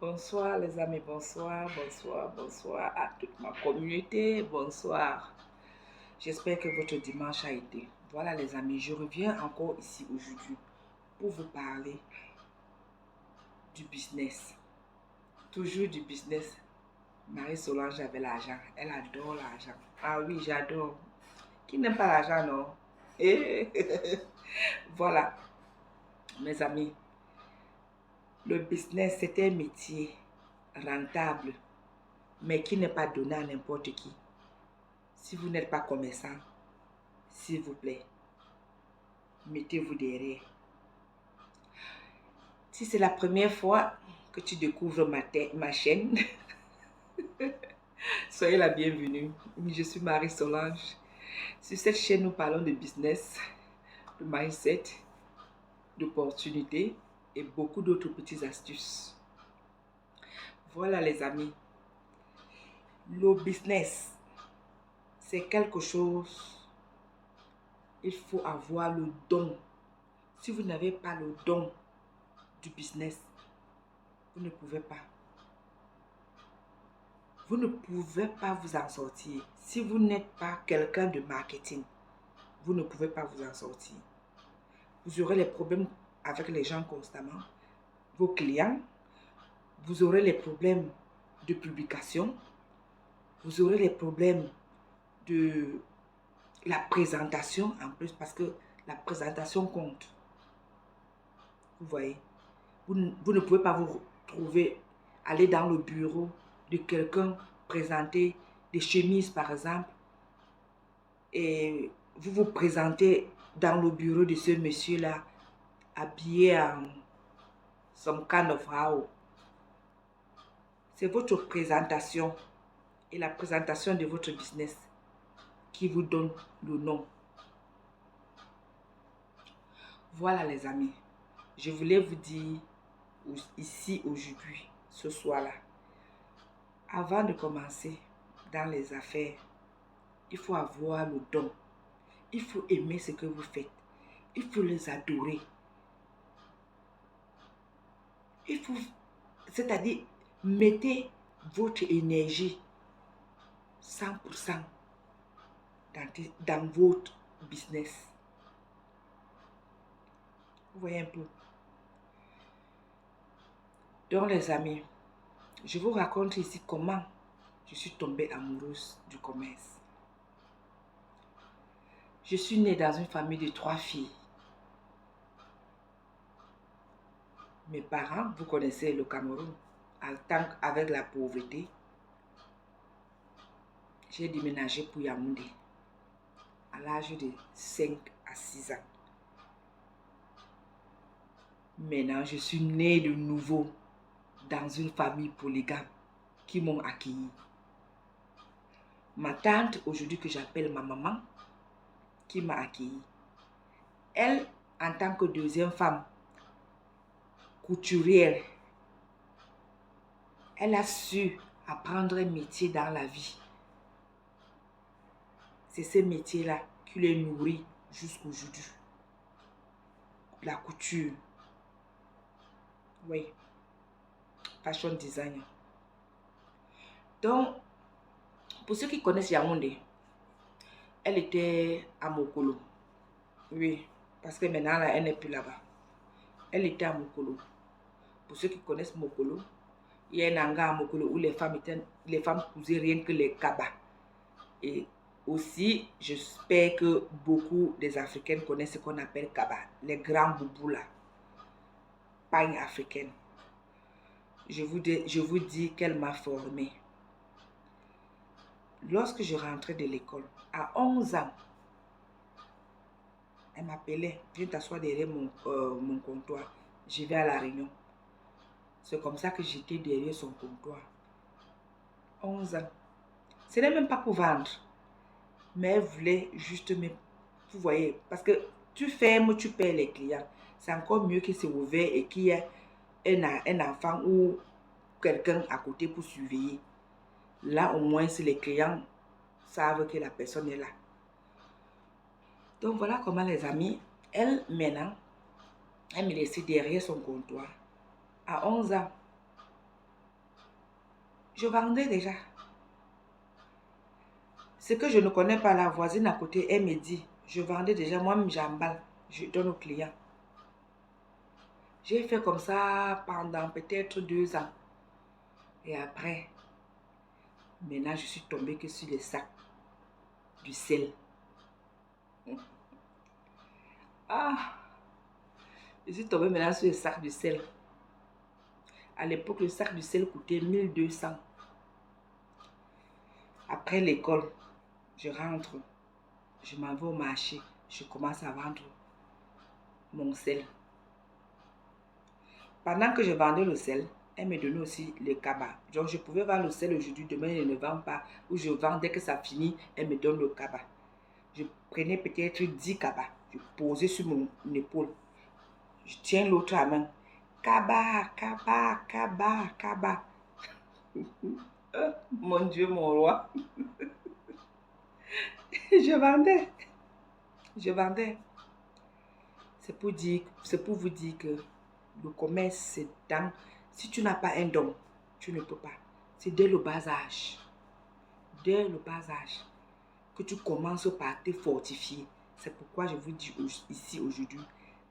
Bonsoir les amis, bonsoir, bonsoir, bonsoir à toute ma communauté, bonsoir. J'espère que votre dimanche a été. Voilà les amis, je reviens encore ici aujourd'hui pour vous parler du business. Toujours du business. Marie-Solange avait l'argent, elle adore l'argent. Ah oui, j'adore. Qui n'aime pas l'argent, non? Et voilà, mes amis, le business c'est un métier rentable, mais qui n'est pas donné à n'importe qui. Si vous n'êtes pas commerçant, s'il vous plaît, mettez-vous derrière. Si c'est la première fois que tu découvres ma chaîne, soyez la bienvenue. Je suis Marie-Solange. Sur cette chaîne, nous parlons de business, de mindset, d'opportunités et beaucoup d'autres petites astuces. Voilà les amis. Le business, c'est quelque chose, il faut avoir le don. Si vous n'avez pas le don du business, vous ne pouvez pas. Vous ne pouvez pas vous en sortir. Si vous n'êtes pas quelqu'un de marketing, vous ne pouvez pas vous en sortir. Vous aurez les problèmes avec les gens constamment, vos clients. Vous aurez les problèmes de publication. Vous aurez les problèmes de la présentation en plus parce que la présentation compte. Vous voyez, vous ne pouvez pas vous retrouver, aller dans le bureau de quelqu'un, présenter des chemises par exemple, et vous vous présentez dans le bureau de ce monsieur-là, habillé en some kind of how. C'est votre présentation et la présentation de votre business qui vous donne le nom. Voilà les amis, je voulais vous dire ici aujourd'hui, ce soir-là, avant de commencer dans les affaires, il faut avoir le don. Il faut aimer ce que vous faites. Il faut les adorer. Il faut, c'est-à-dire, mettez votre énergie 100% dans votre business. Vous voyez un peu. Donc les amis, je vous raconte ici comment je suis tombée amoureuse du commerce. Je suis née dans une famille de 3 filles. Mes parents, vous connaissez le Cameroun, avec la pauvreté, j'ai déménagé pour Yaoundé à l'âge de 5 à 6 ans. Maintenant, je suis née de nouveau dans une famille polygame qui m'ont accueilli. Ma tante, aujourd'hui que j'appelle ma maman, qui m'a accueilli. Elle, en tant que deuxième femme, couturière, elle a su apprendre un métier dans la vie. C'est ce métier-là qui les nourrit jusqu'aujourd'hui. La couture. Oui. Fashion designer. Donc, pour ceux qui connaissent Yaoundé, elle était à Mokolo. Oui, parce que maintenant, là, elle n'est plus là-bas. Elle était à Mokolo. Pour ceux qui connaissent Mokolo, il y a un hangar à Mokolo où les femmes cousaient rien que les cabas. Et aussi, j'espère que beaucoup des Africaines connaissent ce qu'on appelle kaba, les grands boubous là, pagne africaine. Je vous dis qu'elle m'a formée. Lorsque je rentrais de l'école, à 11 ans, elle m'appelait, viens t'asseoir derrière mon comptoir, je vais à la réunion. C'est comme ça que j'étais derrière son comptoir. 11 ans. Ce n'est même pas pour vendre. Mais elle voulait juste me... Vous voyez, parce que tu fermes, tu perds les clients. C'est encore mieux que c'est ouvert et qu'il y ait un enfant ou quelqu'un à côté pour surveiller. Là, au moins, si les clients savent que la personne est là. Donc, voilà comment les amis, elle, maintenant, elle me laissait derrière son comptoir. À 11 ans, Je vendais déjà. Ce que je ne connais pas, la voisine à côté, elle me dit, je vendais déjà, moi-même j'emballe, je donne aux clients. J'ai fait comme ça pendant peut-être 2 ans. Et après, maintenant je suis tombée que sur les sacs du sel. Ah, je suis tombée maintenant sur les sacs du sel. À l'époque, le sac du sel coûtait 1200. Après l'école, je rentre, je m'en vais au marché, je commence à vendre mon sel. Pendant que je vendais le sel, elle me donnait aussi le cabas. Donc, je pouvais vendre le sel aujourd'hui, demain, je ne vends pas. Ou je vends dès que ça finit, elle me donne le cabas. Je prenais peut-être 10 cabas. Je posais sur mon épaule. Je tiens l'autre à main. Cabas, cabas, cabas, cabas. Mon Dieu, mon roi. Je vendais. Je vendais. C'est pour vous dire que le commerce, c'est dans... Si tu n'as pas un don, tu ne peux pas. C'est dès le bas âge. Dès le bas âge que tu commences par te fortifier. C'est pourquoi je vous dis ici aujourd'hui,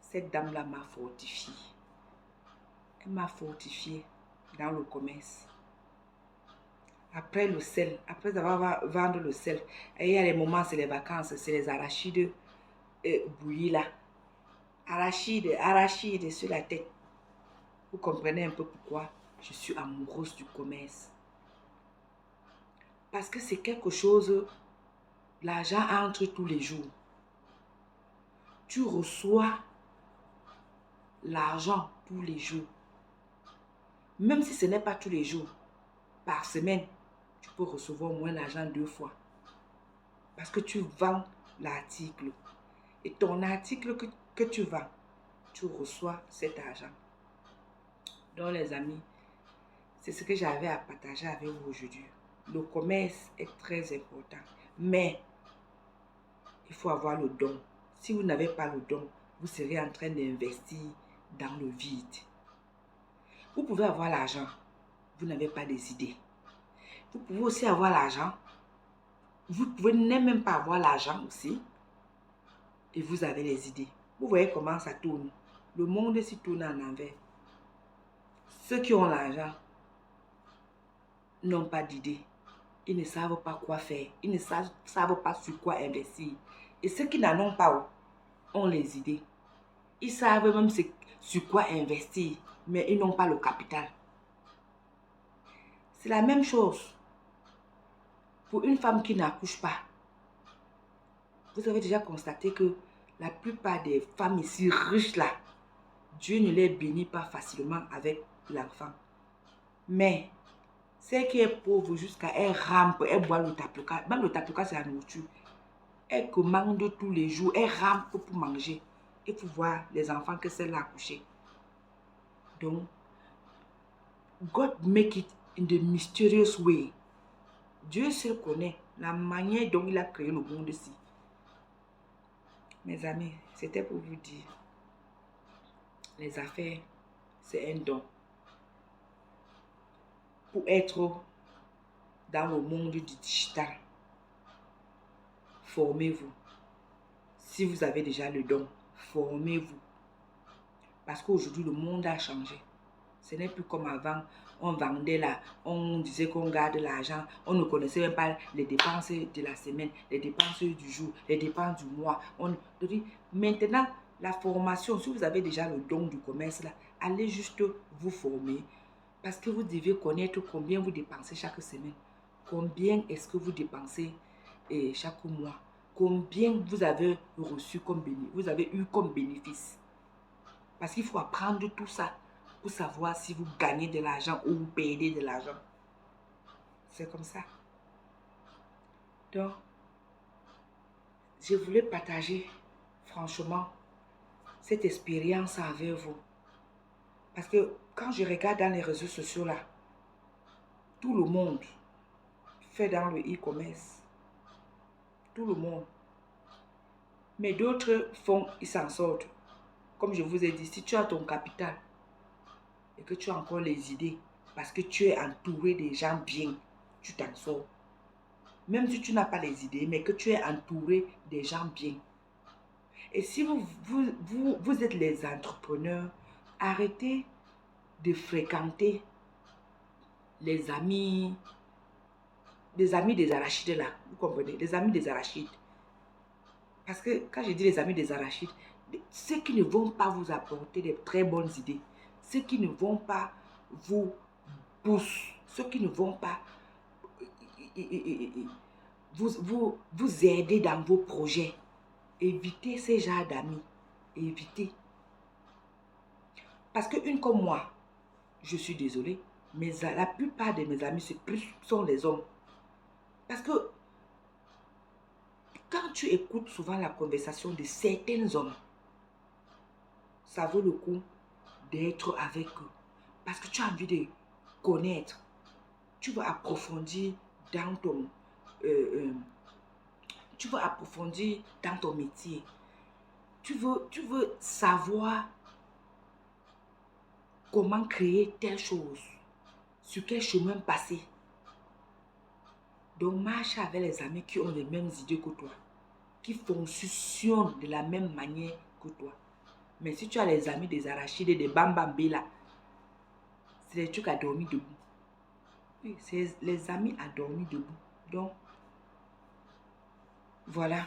cette dame-là m'a fortifié. Elle m'a fortifié dans le commerce. Après le sel, après avoir vendu le sel, il y a les moments, c'est les vacances, c'est les arachides bouillis là. Arachides sur la tête. Vous comprenez un peu pourquoi je suis amoureuse du commerce. Parce que c'est quelque chose, l'argent entre tous les jours. Tu reçois l'argent tous les jours. Même si ce n'est pas tous les jours, par semaine, tu peux recevoir au moins l'argent 2 fois. Parce que tu vends l'article. Et ton article que tu vends, tu reçois cet argent. Donc les amis, c'est ce que j'avais à partager avec vous aujourd'hui. Le commerce est très important. Mais il faut avoir le don. Si vous n'avez pas le don, vous serez en train d'investir dans le vide. Vous pouvez avoir l'argent, vous n'avez pas des idées. Vous pouvez aussi avoir l'argent, vous pouvez même pas avoir l'argent aussi, et vous avez les idées. Vous voyez comment ça tourne. Le monde s'y tourne en envers. Ceux qui ont l'argent n'ont pas d'idées. Ils ne savent pas quoi faire. Ils ne savent pas sur quoi investir. Et ceux qui n'en ont pas ont les idées. Ils savent même sur quoi investir, mais ils n'ont pas le capital. C'est la même chose pour une femme qui n'accouche pas. Vous avez déjà constaté que la plupart des femmes ici riches là, Dieu ne les bénit pas facilement avec l'enfant. Mais celle qui est pauvre jusqu'à elle rampe, elle boit le tapioca. Même le tapioca, c'est la nourriture. Elle commande tous les jours, elle rampe pour manger. Il faut voir les enfants que celle-là a accouché. Donc, God make it in the mysterious way. Dieu seul connaît la manière dont il a créé le monde-ci. Mes amis, c'était pour vous dire, les affaires, c'est un don. Pour être dans le monde du digital, formez-vous. Si vous avez déjà le don, formez-vous. Parce qu'aujourd'hui, le monde a changé. Ce n'est plus comme avant. On vendait là, on disait qu'on garde l'argent. On ne connaissait même pas les dépenses de la semaine, les dépenses du jour, les dépenses du mois. Maintenant, la formation, si vous avez déjà le don du commerce là, allez juste vous former. Parce que vous devez connaître combien vous dépensez chaque semaine. Combien est-ce que vous dépensez chaque mois. Combien vous avez reçu comme bénéfice, vous avez eu comme bénéfice. Parce qu'il faut apprendre tout ça pour savoir si vous gagnez de l'argent ou vous perdez de l'argent. C'est comme ça. Donc, je voulais partager franchement cette expérience avec vous. Parce que quand je regarde dans les réseaux sociaux là, tout le monde fait dans le e-commerce. Tout le monde. Mais d'autres font, ils s'en sortent. Comme je vous ai dit, si tu as ton capital et que tu as encore les idées, parce que tu es entouré des gens bien, tu t'en sors. Même si tu n'as pas les idées, mais que tu es entouré des gens bien. Et si vous êtes les entrepreneurs, arrêtez de fréquenter les amis des arachides là. Vous comprenez? Les amis des arachides. Parce que quand je dis les amis des arachides, ceux qui ne vont pas vous apporter de très bonnes idées, ceux qui ne vont pas vous pousser, ceux qui ne vont pas vous aider dans vos projets. Évitez ces genres d'amis. Évitez. Parce qu'une comme moi, je suis désolée, mais la plupart de mes amis sont les hommes. Parce que quand tu écoutes souvent la conversation de certains hommes, ça vaut le coup d'être avec eux. Parce que tu as envie de connaître. Tu veux approfondir dans ton, métier. Tu veux savoir comment créer telle chose, sur quel chemin passer. Donc, marche avec les amis qui ont les mêmes idées que toi, qui fonctionnent de la même manière que toi. Mais si tu as les amis des arachides et des bambambés là, c'est des trucs à dormir debout. Oui, c'est les amis à dormir debout. Donc, voilà.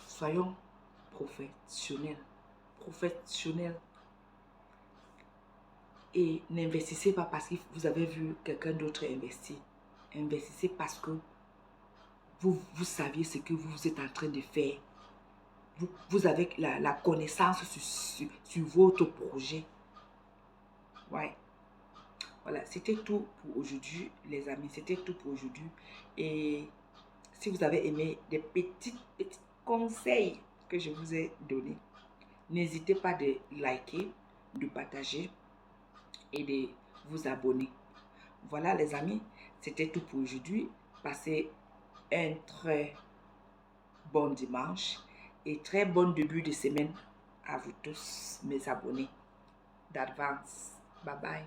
Soyons professionnels. Professionnels. Et n'investissez pas parce que vous avez vu quelqu'un d'autre investir. Investissez parce que vous saviez ce que vous êtes en train de faire. Vous avez la connaissance sur votre projet. Ouais. Voilà, c'était tout pour aujourd'hui, les amis. C'était tout pour aujourd'hui. Et si vous avez aimé des petits conseils que je vous ai donnés, n'hésitez pas de liker, de partager et de vous abonner. Voilà, les amis, c'était tout pour aujourd'hui. Passez un très bon dimanche et très bon début de semaine à vous tous, mes abonnés d'avance. Bye bye.